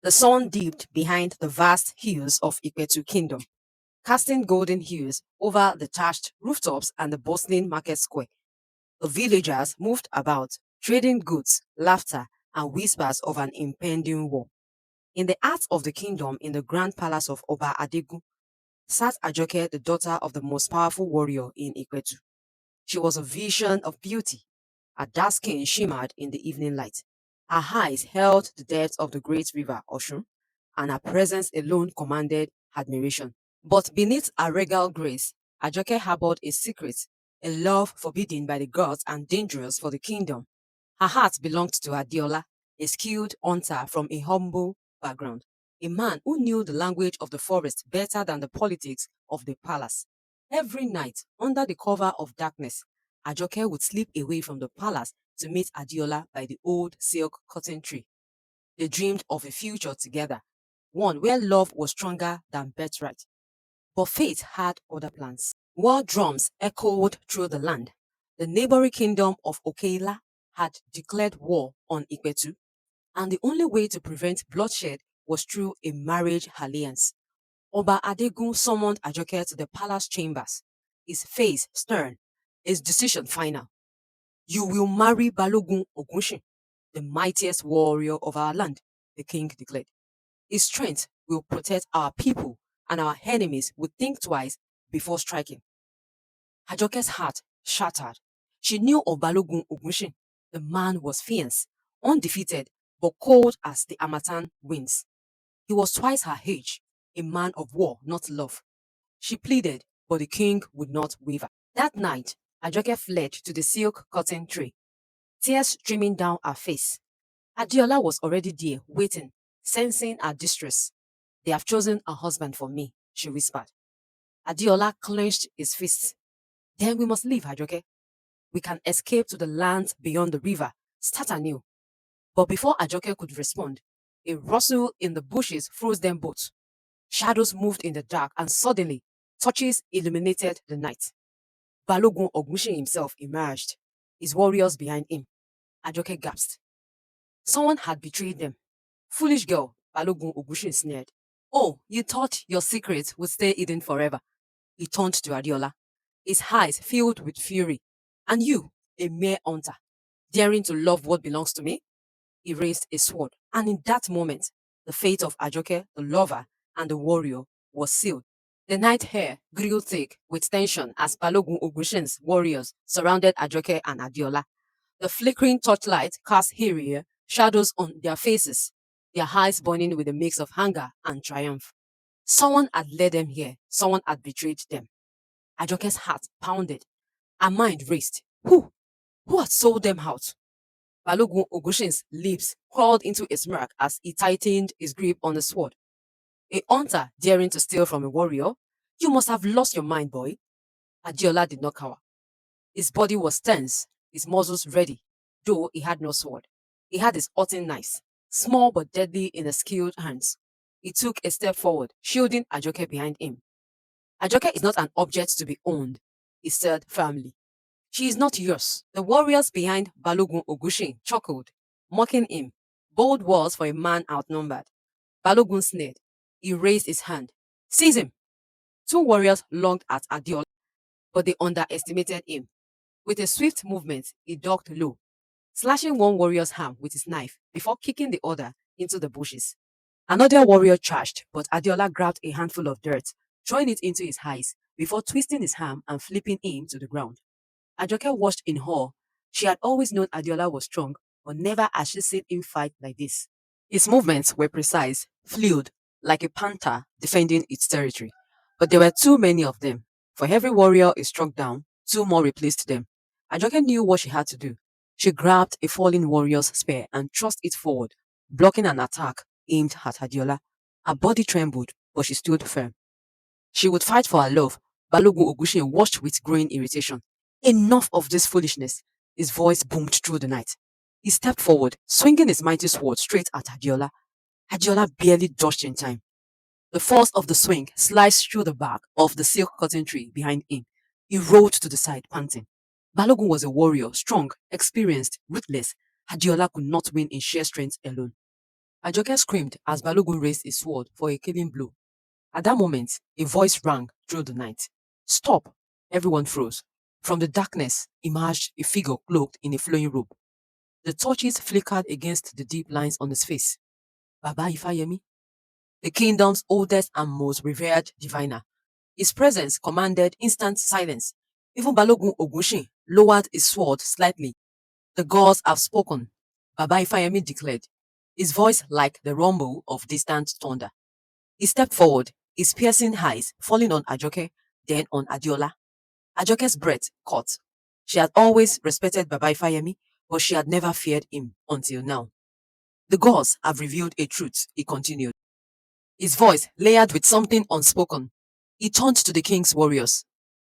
The sun dipped behind the vast hills of Ikwetu Kingdom, casting golden hues over the thatched rooftops and the bustling market square. The villagers moved about, trading goods, laughter, and whispers of an impending war. In the heart of the kingdom, in the grand palace of Oba Adegu, sat Ajoke, the daughter of the most powerful warrior in Ikwetu. She was a vision of beauty. Her dark skin shimmered in the evening light. Her eyes held the depths of the great river Oshun, and her presence alone commanded admiration. But beneath her regal grace, Ajoke harbored a secret, a love forbidden by the gods and dangerous for the kingdom. Her heart belonged to Adiola, a skilled hunter from a humble background, a man who knew the language of the forest better than the politics of the palace. Every night, under the cover of darkness, Ajoke would slip away from the palace to meet Adiola by the old silk cotton tree. They dreamed of a future together, one where love was stronger than birthright. But fate had other plans. War drums echoed through the land. The neighboring kingdom of Okeila had declared war on Ikwetu, and the only way to prevent bloodshed was through a marriage alliance. Oba Adegun summoned Ajoke to the palace chambers, his face stern, his decision final. You will marry Balogun Ogunshin, the mightiest warrior of our land, the king declared. His strength will protect our people, and our enemies would think twice before striking. Ajoke's heart shattered. She knew of Balogun Ogunshin. The man was fierce, undefeated, but cold as the Amatan winds. He was twice her age, a man of war, not love. She pleaded, but the king would not waver. That night, Ajoke fled to the silk cotton tree, tears streaming down her face. Adiola was already there, waiting, sensing her distress. They have chosen a husband for me, she whispered. Adiola clenched his fists. Then we must leave, Ajoke. We can escape to the lands beyond the river, start anew. But before Ajoke could respond, a rustle in the bushes froze them both. Shadows moved in the dark, and suddenly, torches illuminated the night. Balogun Ogunshin himself emerged, his warriors behind him. Ajoke gasped. Someone had betrayed them. Foolish girl, Balogun Ogunshin sneered. Oh, you thought your secret would stay hidden forever. He turned to Adiola, his eyes filled with fury. And you, a mere hunter, daring to love what belongs to me? He raised a sword, and in that moment, the fate of Ajoke, the lover, and the warrior was sealed. The night air grew thick with tension as Balogun Ogunshin's warriors surrounded Ajoke and Adiola. The flickering torchlight cast eerie shadows on their faces, their eyes burning with a mix of anger and triumph. Someone had led them here, someone had betrayed them. Ajoke's heart pounded. Her mind raced. Who? Who had sold them out? Balogun Ogushin's lips curled into a smirk as he tightened his grip on the sword. A hunter daring to steal from a warrior? You must have lost your mind, boy. Adiola did not cower. His body was tense, his muscles ready, though he had no sword. He had his hunting knife, small but deadly in the skilled hands. He took a step forward, shielding Ajoke behind him. Ajoke is not an object to be owned, he said firmly. She is not yours. The warriors behind Balogun Ogushin chuckled, mocking him. Bold words for a man outnumbered. Balogun sneered. He raised his hand. Seize him! Two warriors lunged at Adiola, but they underestimated him. With a swift movement, he ducked low, slashing one warrior's arm with his knife before kicking the other into the bushes. Another warrior charged, but Adiola grabbed a handful of dirt, throwing it into his eyes before twisting his arm and flipping him to the ground. Ajoke watched in awe. She had always known Adiola was strong, but never had she seen him fight like this. His movements were precise, fluid, like a panther defending its territory. But there were too many of them. For every warrior he struck down, two more replaced them. Ajoke knew what she had to do. She grabbed a fallen warrior's spear and thrust it forward, blocking an attack aimed at Adiola. Her body trembled, but she stood firm. She would fight for her love. Balogun Ogushin watched with growing irritation. Enough of this foolishness. His voice boomed through the night. He stepped forward, swinging his mighty sword straight at Adiola. Adiola barely dodged in time. The force of the swing sliced through the bark of the silk cotton tree behind him. He rolled to the side, panting. Balogun was a warrior, strong, experienced, ruthless. Adiola could not win in sheer strength alone. Ajoke screamed as Balogun raised his sword for a killing blow. At that moment, a voice rang through the night. Stop! Everyone froze. From the darkness emerged a figure cloaked in a flowing robe. The torches flickered against the deep lines on his face. Baba Ifayemi, the kingdom's oldest and most revered diviner. His presence commanded instant silence. Even Balogun Ogunshin lowered his sword slightly. The gods have spoken, Baba Ifayemi declared, his voice like the rumble of distant thunder. He stepped forward, his piercing eyes falling on Ajoke, then on Adiola. Ajoke's breath caught. She had always respected Baba Ifayemi, but she had never feared him until now. The gods have revealed a truth, he continued, his voice layered with something unspoken. He turned to the king's warriors.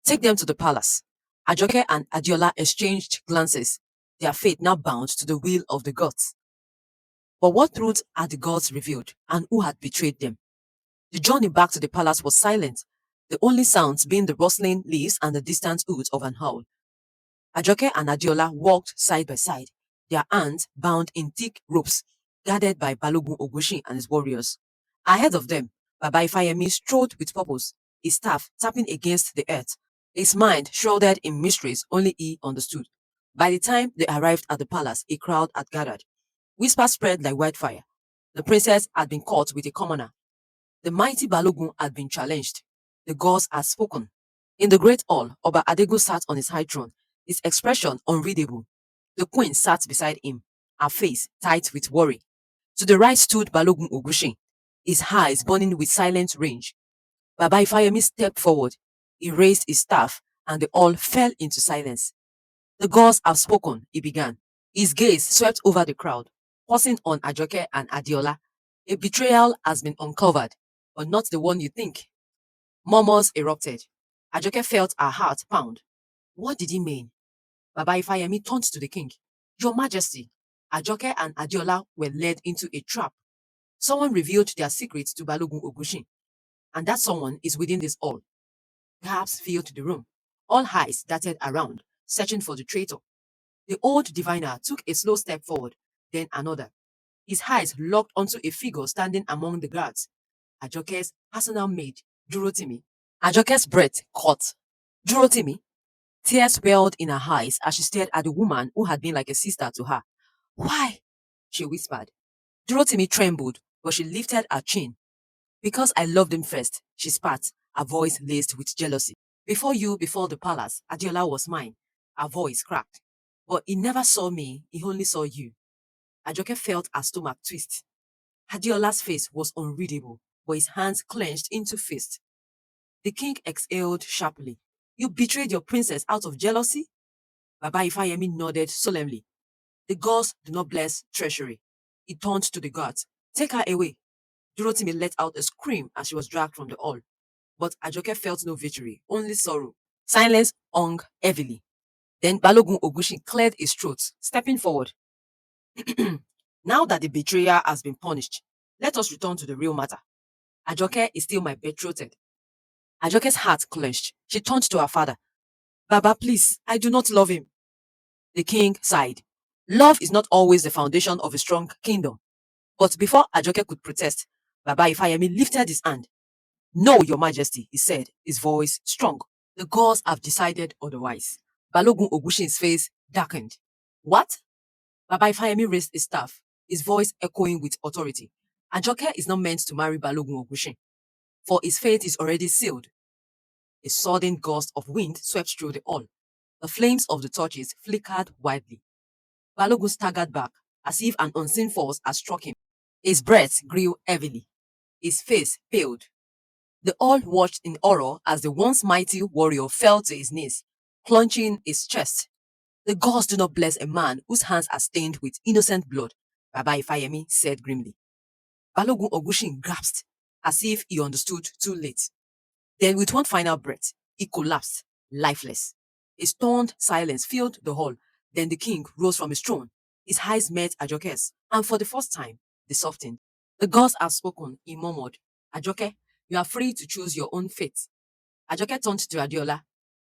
Take them to the palace. Ajoke and Adiola exchanged glances, their fate now bound to the will of the gods. But what truth had the gods revealed, and who had betrayed them? The journey back to the palace was silent, the only sounds being the rustling leaves and the distant hoots of an owl. Ajoke and Adiola walked side by side, their hands bound in thick ropes, guarded by Balogun Ogunshin and his warriors. Ahead of them, Baba Ifayemi strode with purpose, his staff tapping against the earth, his mind shrouded in mysteries only he understood. By the time they arrived at the palace, a crowd had gathered. Whispers spread like wildfire. The princess had been caught with a commoner. The mighty Balogun had been challenged. The gods had spoken. In the great hall, Oba Adegu sat on his high throne, his expression unreadable. The queen sat beside him, her face tight with worry. To the right stood Balogun Ogunshin, his eyes burning with silent rage. Baba Ifayemi stepped forward. He raised his staff, and they all fell into silence. The gods have spoken, he began. His gaze swept over the crowd, pausing on Ajoke and Adiola. A betrayal has been uncovered, but not the one you think. Murmurs erupted. Ajoke felt her heart pound. What did he mean? Baba Ifayemi turned to the king. Your Majesty, Ajoke and Adiola were led into a trap. Someone revealed their secrets to Balogun Ogunshin, and that someone is within this hall. Gasps filled the room. All eyes darted around, searching for the traitor. The old diviner took a slow step forward, then another. His eyes locked onto a figure standing among the guards. Ajoke's personal maid, Durotimi. Ajoke's breath caught. Durotimi? Tears welled in her eyes as she stared at the woman who had been like a sister to her. Why? She whispered. Durotimi trembled, but she lifted her chin. Because I loved him first, she spat, her voice laced with jealousy. Before the palace, Adiola was mine. Her voice cracked. But he never saw me, he only saw you. Ajoke felt her stomach twist. Adiola's face was unreadable, but his hands clenched into fists. The king exhaled sharply. You betrayed your princess out of jealousy? Baba Ifayemi nodded solemnly. The gods do not bless treachery. He turned to the guards. Take her away. Durotimi let out a scream as she was dragged from the hall. But Ajoke felt no victory, only sorrow. Silence hung heavily. Then Balogun Ogunshin cleared his throat, stepping forward. Now that the betrayer has been punished, let us return to the real matter. Ajoke is still my betrothed. Ajoke's heart clenched. She turned to her father. Baba, please, I do not love him. The king sighed. Love is not always the foundation of a strong kingdom. But before Ajoke could protest, Baba Ifayemi lifted his hand. No, your majesty, he said, his voice strong. The gods have decided otherwise. Balogun Ogunshin's face darkened. What? Baba Ifayemi raised his staff, his voice echoing with authority. Ajoke is not meant to marry Balogun Ogunshin, for his fate is already sealed. A sudden gust of wind swept through the hall. The flames of the torches flickered wildly. Balogun staggered back, as if an unseen force had struck him. His breath grew heavily. His face paled. They all watched in horror as the once mighty warrior fell to his knees, clenching his chest. The gods do not bless a man whose hands are stained with innocent blood, Baba Ifayemi said grimly. Balogun Ogunshin gasped, as if he understood too late. Then with one final breath, he collapsed, lifeless. A stunned silence filled the hall. Then the king rose from his throne. His eyes met Ajoke's, and for the first time, they softened. The gods have spoken, he murmured. Ajoke, you are free to choose your own fate. Ajoke turned to Adiola.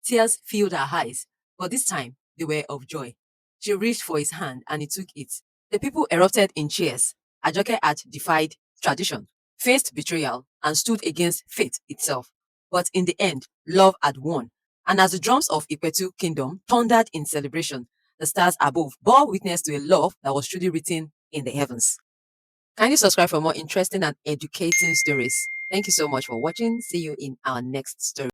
Tears filled her eyes, but this time they were of joy. She reached for his hand and he took it. The people erupted in cheers. Ajoke had defied tradition, faced betrayal, and stood against fate itself. But in the end, love had won. And as the drums of Ikwetu Kingdom thundered in celebration, the stars above bore witness to a love that was truly written in the heavens. Kindly subscribe for more interesting and educating stories. Thank you so much for watching. See you in our next story.